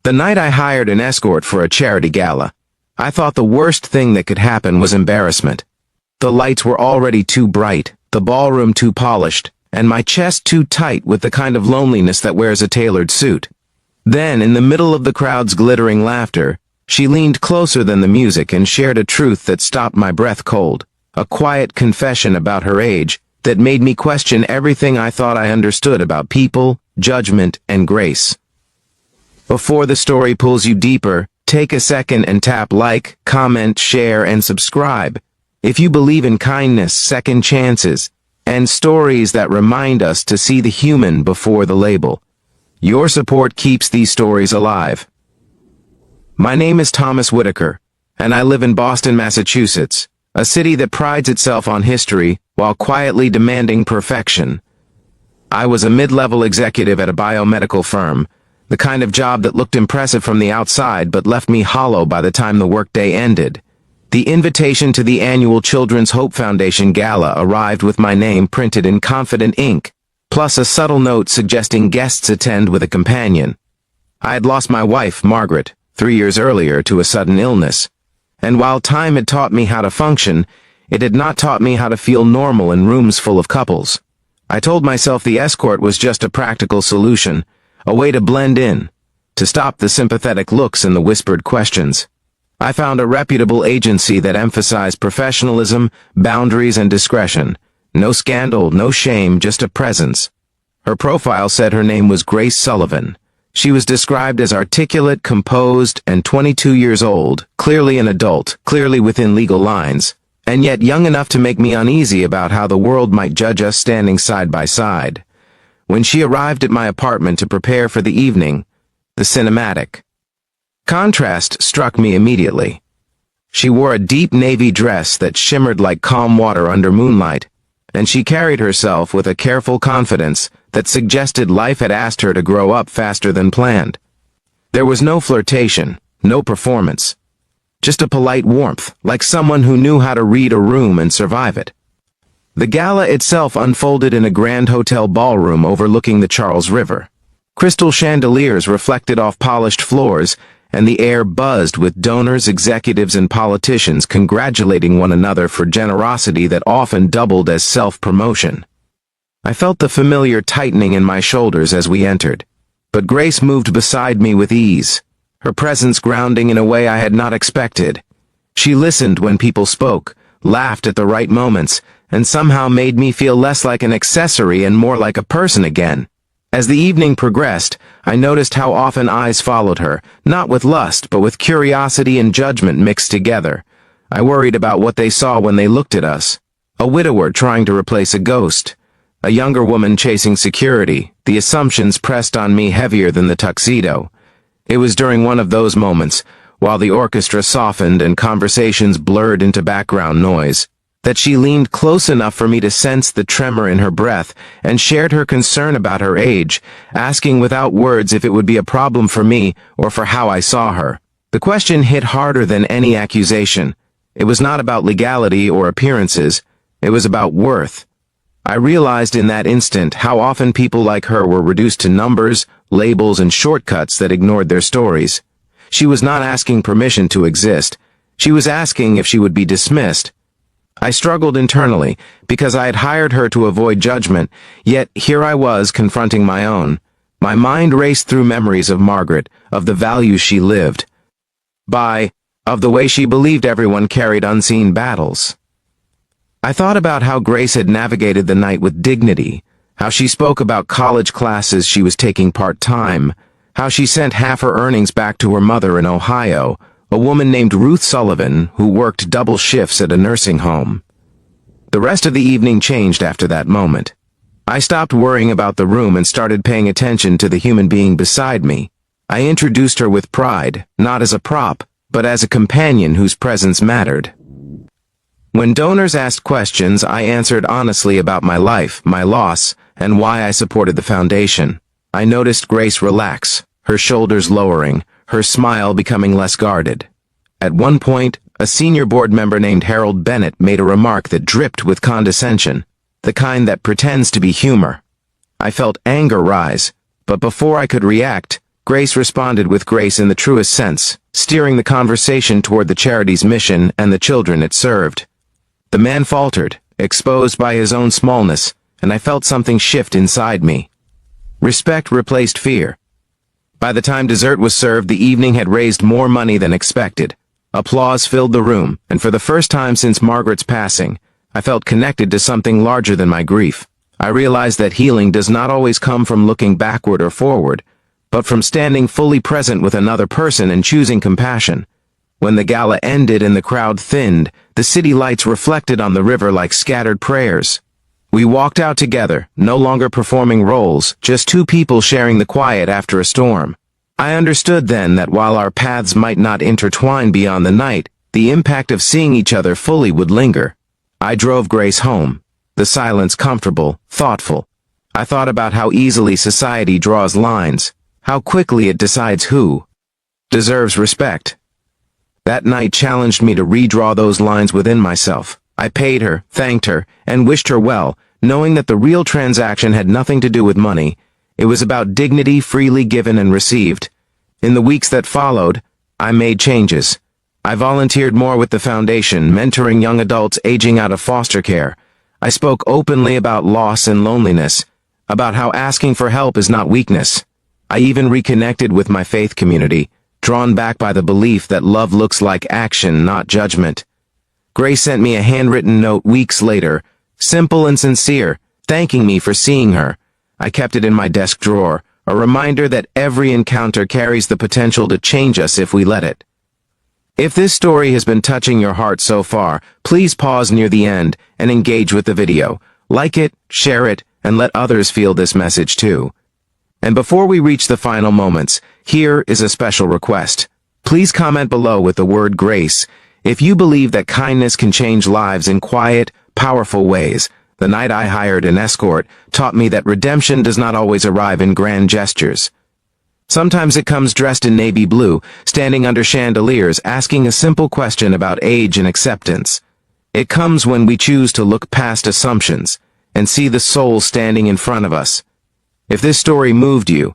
The night I hired an escort for a charity gala, I thought the worst thing that could happen was embarrassment. The lights were already too bright, the ballroom too polished, and my chest too tight with the kind of loneliness that wears a tailored suit. Then, in the middle of the crowd's glittering laughter, she leaned closer than the music and shared a truth that stopped my breath cold, a quiet confession about her age that made me question everything I thought I understood about people, judgment, and grace. Before the story pulls you deeper, take a second and tap like, comment, share, and subscribe if you believe in kindness, second chances, and stories that remind us to see the human before the label. Your support keeps these stories alive. My name is Thomas Whitaker, and I live in Boston, Massachusetts, a city that prides itself on history while quietly demanding perfection. I was a mid-level executive at a biomedical firm, the kind of job that looked impressive from the outside but left me hollow by the time the workday ended. The invitation to the annual Children's Hope Foundation Gala arrived with my name printed in confident ink, plus a subtle note suggesting guests attend with a companion. I had lost my wife, Margaret, 3 years earlier to a sudden illness, and while time had taught me how to function, it had not taught me how to feel normal in rooms full of couples. I told myself the escort was just a practical solution, a way to blend in, to stop the sympathetic looks and the whispered questions. I found a reputable agency that emphasized professionalism, boundaries, and discretion. No scandal, no shame, just a presence. Her profile said her name was Grace Sullivan. She was described as articulate, composed, and 22 years old, clearly an adult, clearly within legal lines, and yet young enough to make me uneasy about how the world might judge us standing side by side. When she arrived at my apartment to prepare for the evening, the cinematic contrast struck me immediately. She wore a deep navy dress that shimmered like calm water under moonlight, and she carried herself with a careful confidence that suggested life had asked her to grow up faster than planned. There was no flirtation, no performance, just a polite warmth, like someone who knew how to read a room and survive it. The gala itself unfolded in a grand hotel ballroom overlooking the Charles River. Crystal chandeliers reflected off polished floors, and the air buzzed with donors, executives, and politicians congratulating one another for generosity that often doubled as self-promotion. I felt the familiar tightening in my shoulders as we entered, but Grace moved beside me with ease, her presence grounding in a way I had not expected. She listened when people spoke, laughed at the right moments, and somehow made me feel less like an accessory and more like a person again. As the evening progressed, I noticed how often eyes followed her, not with lust, but with curiosity and judgment mixed together. I worried about what they saw when they looked at us. A widower trying to replace a ghost. A younger woman chasing security. The assumptions pressed on me heavier than the tuxedo. It was during one of those moments, while the orchestra softened and conversations blurred into background noise, that she leaned close enough for me to sense the tremor in her breath and shared her concern about her age, asking without words if it would be a problem for me or for how I saw her. The question hit harder than any accusation. It was not about legality or appearances. It was about worth. I realized in that instant how often people like her were reduced to numbers, labels, and shortcuts that ignored their stories. She was not asking permission to exist. She was asking if she would be dismissed. I struggled internally, because I had hired her to avoid judgment, yet here I was confronting my own. My mind raced through memories of Margaret, of the values she lived by, of the way she believed everyone carried unseen battles. I thought about how Grace had navigated the night with dignity, how she spoke about college classes she was taking part-time, how she sent half her earnings back to her mother in Ohio, a woman named Ruth Sullivan who worked double shifts at a nursing home. The rest of the evening changed after that moment. I stopped worrying about the room and started paying attention to the human being beside me. I introduced her with pride, not as a prop, but as a companion whose presence mattered. When donors asked questions, I answered honestly about my life, my loss, and why I supported the foundation. I noticed Grace relax, her shoulders lowering, her smile becoming less guarded. At one point, a senior board member named Harold Bennett made a remark that dripped with condescension, the kind that pretends to be humor. I felt anger rise, but before I could react, Grace responded with grace in the truest sense, steering the conversation toward the charity's mission and the children it served. The man faltered, exposed by his own smallness, and I felt something shift inside me. Respect replaced fear. By the time dessert was served, the evening had raised more money than expected. Applause filled the room, and for the first time since Margaret's passing, I felt connected to something larger than my grief. I realized that healing does not always come from looking backward or forward, but from standing fully present with another person and choosing compassion. When the gala ended and the crowd thinned, the city lights reflected on the river like scattered prayers. We walked out together, no longer performing roles, just two people sharing the quiet after a storm. I understood then that while our paths might not intertwine beyond the night, the impact of seeing each other fully would linger. I drove Grace home, the silence comfortable, thoughtful. I thought about how easily society draws lines, how quickly it decides who deserves respect. That night challenged me to redraw those lines within myself. I paid her, thanked her, and wished her well, knowing that the real transaction had nothing to do with money. It was about dignity freely given and received. In the weeks that followed, I made changes. I volunteered more with the foundation, mentoring young adults aging out of foster care. I spoke openly about loss and loneliness, about how asking for help is not weakness. I even reconnected with my faith community, drawn back by the belief that love looks like action, not judgment. Grace sent me a handwritten note weeks later, simple and sincere, thanking me for seeing her. I kept it in my desk drawer, a reminder that every encounter carries the potential to change us if we let it. If this story has been touching your heart so far, please pause near the end and engage with the video. Like it, share it, and let others feel this message too. And before we reach the final moments, here is a special request. Please comment below with the word grace if you believe that kindness can change lives in quiet, powerful ways. The night I hired an escort taught me that redemption does not always arrive in grand gestures. Sometimes it comes dressed in navy blue, standing under chandeliers, asking a simple question about age and acceptance. It comes when we choose to look past assumptions and see the soul standing in front of us. If this story moved you,